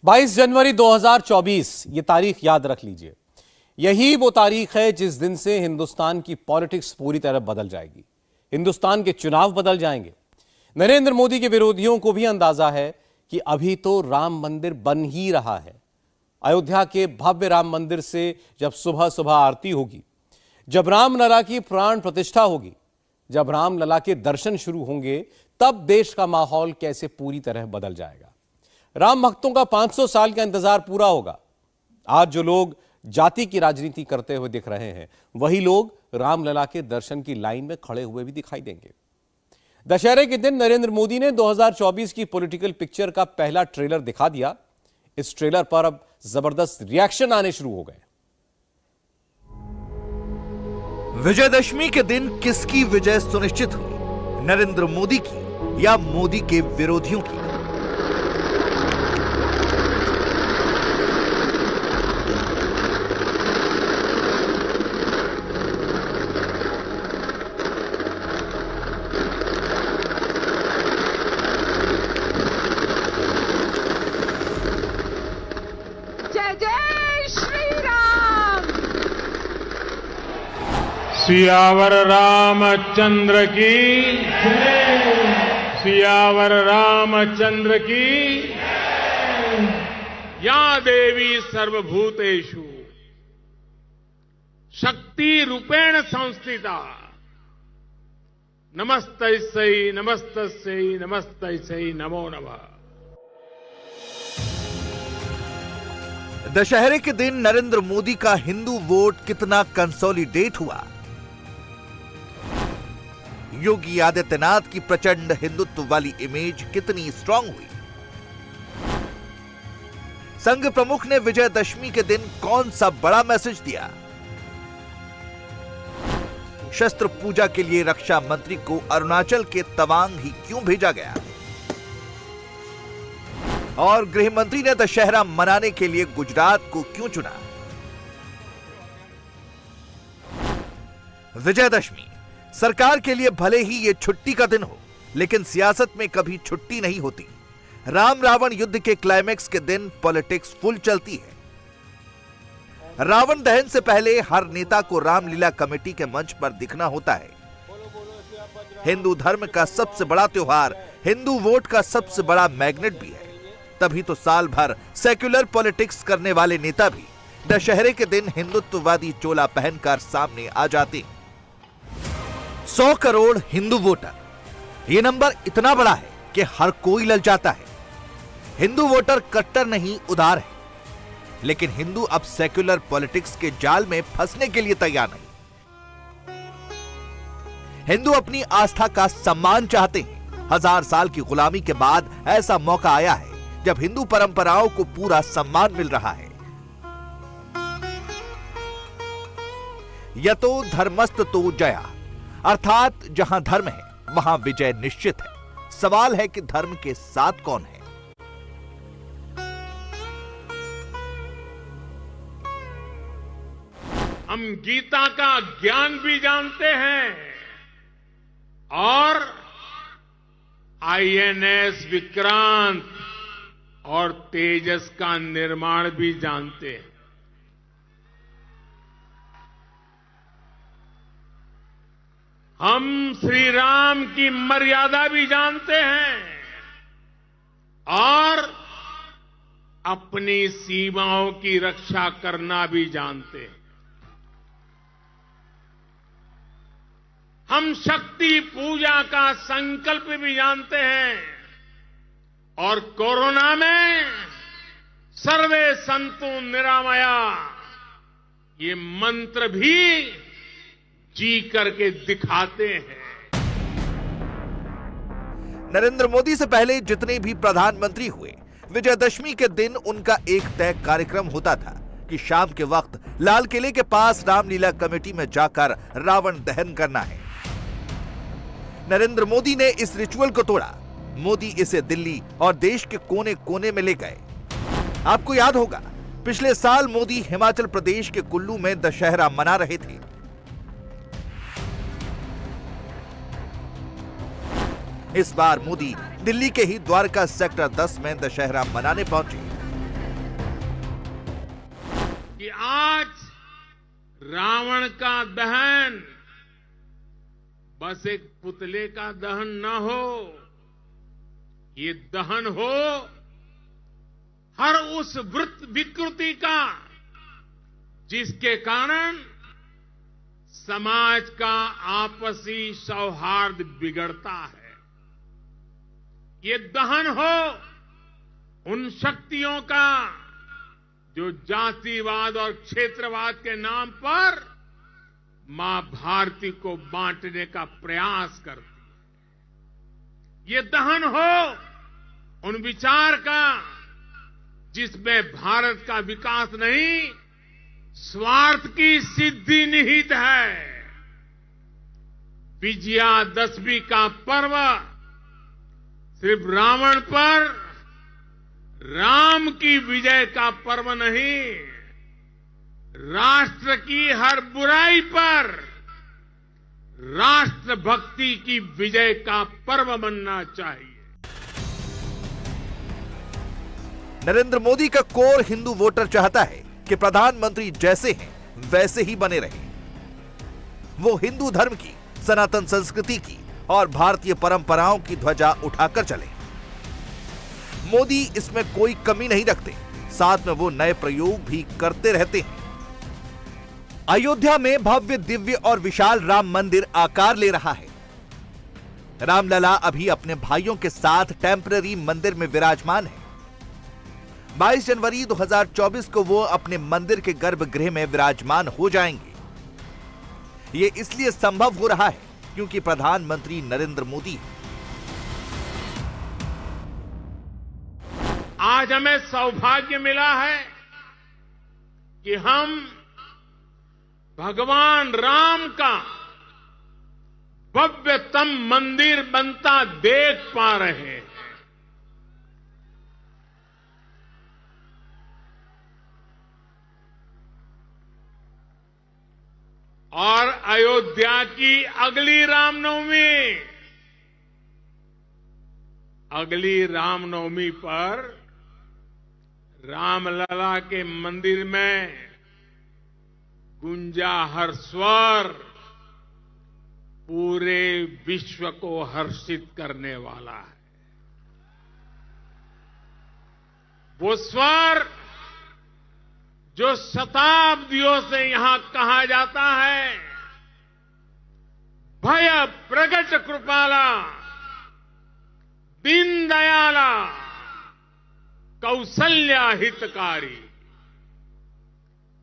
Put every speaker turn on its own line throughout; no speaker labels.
22 जनवरी 2024 ये तारीख याद रख लीजिए। यही वो तारीख है जिस दिन से हिंदुस्तान की पॉलिटिक्स पूरी तरह बदल जाएगी। हिंदुस्तान के चुनाव बदल जाएंगे। नरेंद्र मोदी के विरोधियों को भी अंदाजा है कि अभी तो राम मंदिर बन ही रहा है। अयोध्या के भव्य राम मंदिर से जब सुबह सुबह आरती होगी, जब रामलला की प्राण प्रतिष्ठा होगी, जब रामलला के दर्शन शुरू होंगे, तब देश का माहौल कैसे पूरी तरह बदल जाएगा। राम भक्तों का 500 साल का इंतजार पूरा होगा। आज जो लोग जाति की राजनीति करते हुए दिख रहे हैं, वही लोग रामलला के दर्शन की लाइन में खड़े हुए भी दिखाई देंगे। दशहरे के दिन नरेंद्र मोदी ने 2024 की पॉलिटिकल पिक्चर का पहला ट्रेलर दिखा दिया। इस ट्रेलर पर अब जबरदस्त रिएक्शन आने शुरू हो गए।
विजयदशमी के दिन किसकी विजय सुनिश्चित हुई, नरेंद्र मोदी की या मोदी के विरोधियों की?
सियावर रामचंद्र की, सियावर रामचंद्र की। या देवी सर्वभूतेषु शक्ति रूपेण संस्थिता, नमस्तस्यै नमस्तस्यै नमस्तस्यै नमो नमः।
दशहरे के दिन नरेंद्र मोदी का हिंदू वोट कितना कंसोलिडेट हुआ? योगी आदित्यनाथ की प्रचंड हिंदुत्व वाली इमेज कितनी स्ट्रांग हुई? संघ प्रमुख ने विजयदशमी के दिन कौन सा बड़ा मैसेज दिया? शस्त्र पूजा के लिए रक्षा मंत्री को अरुणाचल के तवांग ही क्यों भेजा गया? और गृह मंत्री ने दशहरा मनाने के लिए गुजरात को क्यों चुना? विजयदशमी सरकार के लिए भले ही ये छुट्टी का दिन हो, लेकिन सियासत में कभी छुट्टी नहीं होती। राम रावण युद्ध के क्लाइमैक्स के दिन पॉलिटिक्स फुल चलती है। रावण दहन से पहले हर नेता को रामलीला कमेटी के मंच पर दिखना होता है। हिंदू धर्म का सबसे बड़ा त्योहार हिंदू वोट का सबसे बड़ा मैग्नेट भी है। तभी तो साल भर सेक्युलर पॉलिटिक्स करने वाले नेता भी दशहरे के दिन हिंदुत्ववादी चोला पहनकर सामने आ जाते हैं। 100 करोड़ हिंदू वोटर, यह नंबर इतना बड़ा है कि हर कोई ललचाता है। हिंदू वोटर कट्टर नहीं, उदार है, लेकिन हिंदू अब सेक्युलर पॉलिटिक्स के जाल में फंसने के लिए तैयार नहीं। हिंदू अपनी आस्था का सम्मान चाहते हैं। 1000 साल की गुलामी के बाद ऐसा मौका आया है जब हिंदू परंपराओं को पूरा सम्मान मिल रहा है। यतो धर्मस्त तो जया, अर्थात जहां धर्म है वहां विजय निश्चित है। सवाल है कि धर्म के साथ कौन है?
हम गीता का ज्ञान भी जानते हैं और आईएनएस विक्रांत और तेजस का निर्माण भी जानते हैं। हम श्री राम की मर्यादा भी जानते हैं और अपनी सीमाओं की रक्षा करना भी जानते हैं। हम शक्ति पूजा का संकल्प भी जानते हैं और कोरोना में सर्वे संतु निरामया ये मंत्र भी जी करके दिखाते हैं।
नरेंद्र मोदी से पहले जितने भी प्रधानमंत्री हुए, विजयदशमी के दिन उनका एक तय कार्यक्रम होता था कि शाम के वक्त लाल किले के पास रामलीला कमेटी में जाकर रावण दहन करना है। नरेंद्र मोदी ने इस रिचुअल को तोड़ा। मोदी इसे दिल्ली और देश के कोने कोने में ले गए। आपको याद होगा, पिछले साल मोदी हिमाचल प्रदेश के कुल्लू में दशहरा मना रहे थे। इस बार मोदी दिल्ली के ही द्वारका सेक्टर 10 में दशहरा मनाने पहुंचे।
कि आज रावण का दहन बस एक पुतले का दहन न हो, ये दहन हो हर उस विकृति का जिसके कारण समाज का आपसी सौहार्द बिगड़ता है। ये दहन हो उन शक्तियों का जो जातिवाद और क्षेत्रवाद के नाम पर मां भारती को बांटने का प्रयास करती है। ये दहन हो उन विचार का जिसमें भारत का विकास नहीं, स्वार्थ की सिद्धि निहित है। विजयादशमी का पर्व सिर्फ रावण पर राम की विजय का पर्व नहीं, राष्ट्र की हर बुराई पर राष्ट्रभक्ति की विजय का पर्व बनना चाहिए।
नरेंद्र मोदी का कोर हिंदू वोटर चाहता है कि प्रधानमंत्री जैसे हैं वैसे ही बने रहें। वो हिंदू धर्म की, सनातन संस्कृति की और भारतीय परंपराओं की ध्वजा उठाकर चले। मोदी इसमें कोई कमी नहीं रखते, साथ में वो नए प्रयोग भी करते रहते हैं। अयोध्या में भव्य, दिव्य और विशाल राम मंदिर आकार ले रहा है। रामलला अभी अपने भाइयों के साथ टेम्पररी मंदिर में विराजमान है। 22 जनवरी 2024 को वो अपने मंदिर के गर्भगृह में विराजमान हो जाएंगे। ये इसलिए संभव हो रहा है क्योंकि प्रधानमंत्री नरेंद्र मोदी है।
आज हमें सौभाग्य मिला है कि हम भगवान राम का भव्यतम मंदिर बनता देख पा रहे हैं। और अयोध्या की अगली रामनवमी पर रामलला के मंदिर में गूंजा हर स्वर पूरे विश्व को हर्षित करने वाला है। वो स्वर जो शताब्दियों से यहां कहा जाता है, भय प्रगट कृपाला, दीन दयाला, कौशल्या हितकारी।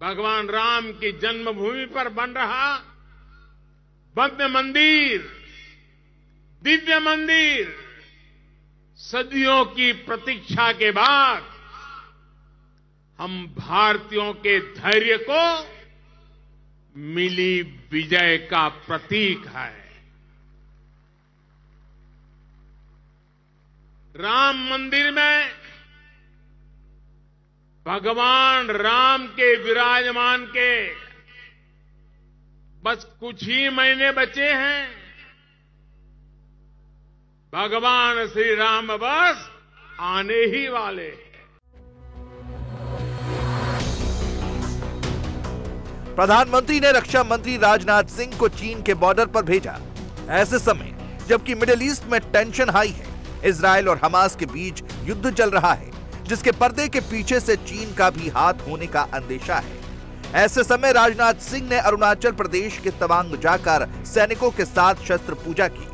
भगवान राम की जन्मभूमि पर बन रहा भव्य मंदिर, दिव्य मंदिर, सदियों की प्रतीक्षा के बाद हम भारतीयों के धैर्य को मिली विजय का प्रतीक है। राम मंदिर में भगवान राम के विराजमान के बस कुछ ही महीने बचे हैं। भगवान श्री राम बस आने ही वाले हैं।
प्रधानमंत्री ने रक्षा मंत्री राजनाथ सिंह को चीन के बॉर्डर पर भेजा। ऐसे समय जबकि मिडिल ईस्ट में टेंशन हाई है, इजराइल और हमास के बीच युद्ध चल रहा है, जिसके पर्दे के पीछे से चीन का भी हाथ होने का अंदेशा है। ऐसे समय राजनाथ सिंह ने अरुणाचल प्रदेश के तवांग जाकर सैनिकों के साथ शस्त्र पूजा की।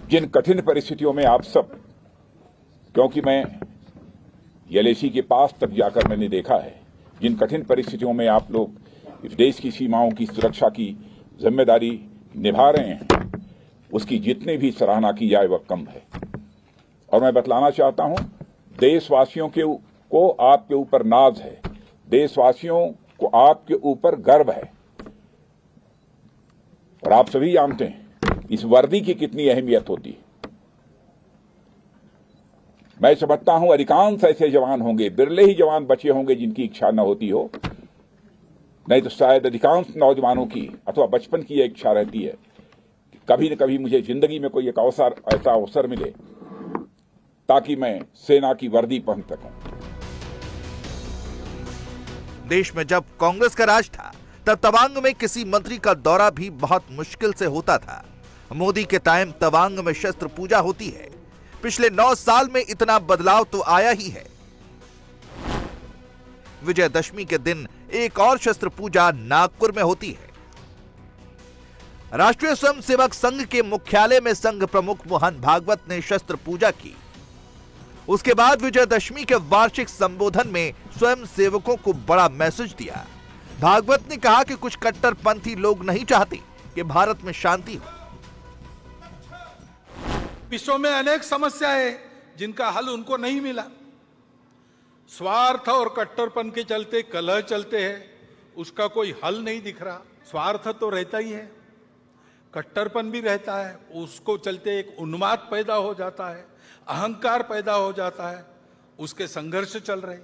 जिन कठिन परिस्थितियों में आप सब, क्योंकि मैं एलएसी के पास तक जाकर मैंने देखा है, जिन कठिन परिस्थितियों में आप लोग इस देश की सीमाओं की सुरक्षा की जिम्मेदारी निभा रहे हैं, उसकी जितनी भी सराहना की जाए वह कम है। और मैं बतलाना चाहता हूं, देशवासियों को आपके ऊपर नाज है, देशवासियों को आपके ऊपर गर्व है। और आप सभी जानते हैं इस वर्दी की कितनी अहमियत होती है। मैं समझता हूं अधिकांश ऐसे जवान होंगे, बिरले ही जवान बचे होंगे जिनकी इच्छा न होती हो, नहीं तो शायद अधिकांश नौजवानों की अथवा बचपन की इच्छा रहती है कि कभी न कभी मुझे जिंदगी में कोई एक ऐसा अवसर मिले ताकि मैं सेना की वर्दी पहन सकूं।
देश में जब कांग्रेस का राज था तब तवांग में किसी मंत्री का दौरा भी बहुत मुश्किल से होता था। मोदी के टाइम तवांग में शस्त्र पूजा होती है। पिछले 9 साल में इतना बदलाव तो आया ही है। विजयदशमी के दिन एक और शस्त्र पूजा नागपुर में होती है। राष्ट्रीय स्वयंसेवक संघ के मुख्यालय में संघ प्रमुख मोहन भागवत ने शस्त्र पूजा की। उसके बाद विजयदशमी के वार्षिक संबोधन में स्वयं सेवकों को बड़ा मैसेज दिया। भागवत ने कहा कि कुछ कट्टरपंथी लोग नहीं चाहते कि भारत में शांति हो।
विश्व में अनेक समस्याएं जिनका हल उनको नहीं मिला। स्वार्थ और कट्टरपन के चलते कलह चलते हैं, उसका कोई हल नहीं दिख रहा। स्वार्थ तो रहता ही है, कट्टरपन भी रहता है, उसको चलते एक उन्माद पैदा हो जाता है, अहंकार पैदा हो जाता है, उसके संघर्ष चल रहे।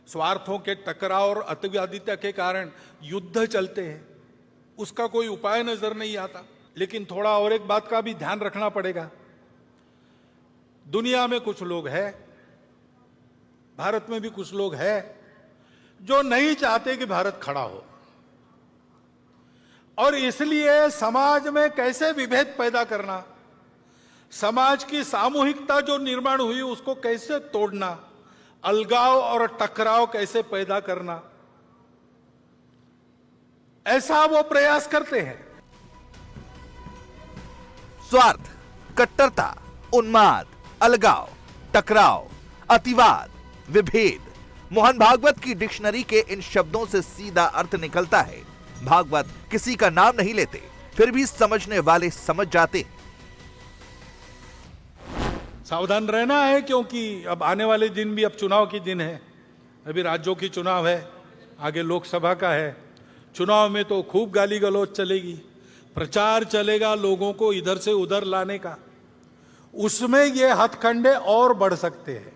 स्वार्थों के टकराव और अतिवादिता के कारण युद्ध चलते हैं, उसका कोई उपाय नजर नहीं आता। लेकिन थोड़ा और एक बात का भी ध्यान रखना पड़ेगा। दुनिया में कुछ लोग हैं, भारत में भी कुछ लोग हैं जो नहीं चाहते कि भारत खड़ा हो, और इसलिए समाज में कैसे विभेद पैदा करना, समाज की सामूहिकता जो निर्माण हुई उसको कैसे तोड़ना, अलगाव और टकराव कैसे पैदा करना, ऐसा वो प्रयास करते हैं।
स्वार्थ, कट्टरता, उन्माद, अलगाव, टकराव, अतिवाद, विभेद, मोहन भागवत की डिक्शनरी के इन शब्दों से सीधा अर्थ निकलता है। भागवत किसी का नाम नहीं लेते, फिर भी समझने वाले समझ जाते हैं।
सावधान रहना है, क्योंकि अब आने वाले दिन भी अब चुनाव के दिन है। अभी राज्यों की चुनाव है, आगे लोकसभा का है। चुनाव में तो खूब गाली गलौज चलेगी, प्रचार चलेगा लोगों को इधर से उधर लाने का। उसमें ये हथकंडे और बढ़ सकते हैं।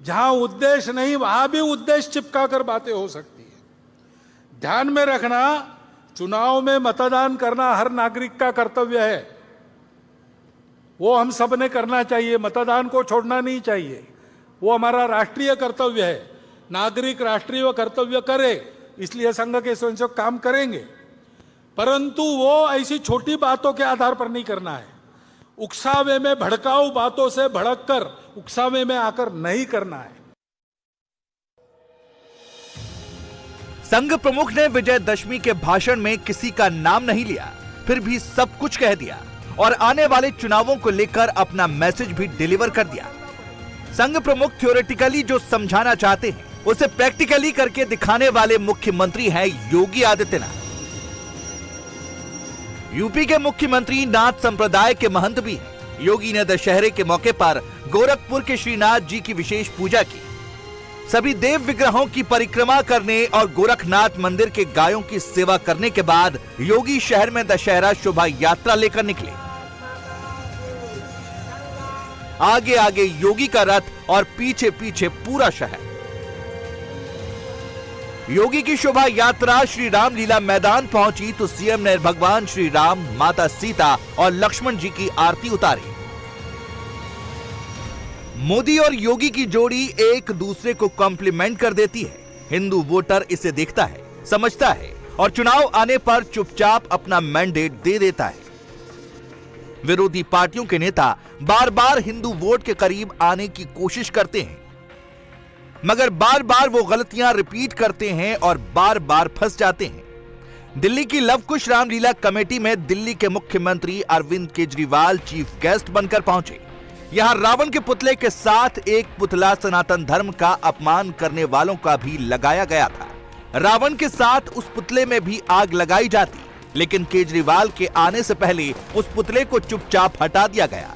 जहां उद्देश्य नहीं वहां भी उद्देश्य चिपका कर बातें हो सकती है। ध्यान में रखना, चुनाव में मतदान करना हर नागरिक का कर्तव्य है। वो हम सब ने करना चाहिए, मतदान को छोड़ना नहीं चाहिए। वो हमारा राष्ट्रीय कर्तव्य है। नागरिक राष्ट्रीय कर्तव्य करे, इसलिए संघ के स्वयंसेवक काम करेंगे, परंतु वो ऐसी छोटी बातों के आधार पर नहीं करना है। उकसावे में, भड़काऊ बातों से भड़ककर उकसावे में आकर नहीं करना है।
संघ प्रमुख ने विजयदशमी के भाषण में किसी का नाम नहीं लिया, फिर भी सब कुछ कह दिया और आने वाले चुनावों को लेकर अपना मैसेज भी डिलीवर कर दिया। संघ प्रमुख थ्योरेटिकली जो समझाना चाहते हैं उसे प्रैक्टिकली करके दिखाने वाले मुख्यमंत्री हैं योगी आदित्यनाथ। यूपी के मुख्यमंत्री नाथ संप्रदाय के महंत भी हैं। योगी ने दशहरे के मौके पर गोरखपुर के श्रीनाथ जी की विशेष पूजा की। सभी देव विग्रहों की परिक्रमा करने और गोरखनाथ मंदिर के गायों की सेवा करने के बाद योगी शहर में दशहरा शोभा यात्रा लेकर निकले। आगे आगे योगी का रथ और पीछे पीछे पूरा शहर। योगी की शोभा यात्रा श्री रामलीला मैदान पहुंची तो सीएम ने भगवान श्री राम, माता सीता और लक्ष्मण जी की आरती उतारी। मोदी और योगी की जोड़ी एक दूसरे को कॉम्प्लीमेंट कर देती है। हिंदू वोटर इसे देखता है, समझता है और चुनाव आने पर चुपचाप अपना मैंडेट दे देता है। विरोधी पार्टियों के नेता बार बार हिंदू वोट के करीब आने की कोशिश करते हैं, मगर बार बार वो गलतियां रिपीट करते हैं और बार बार फंस जाते हैं। दिल्ली की लव कुश रामलीला कमेटी में दिल्ली के मुख्यमंत्री अरविंद केजरीवाल चीफ गेस्ट बनकर पहुंचे। यहां रावण के पुतले के साथ एक पुतला सनातन धर्म का अपमान करने वालों का भी लगाया गया था। रावण के साथ उस पुतले में भी आग लगाई जाती, लेकिन केजरीवाल के आने से पहले उस पुतले को चुपचाप हटा दिया गया।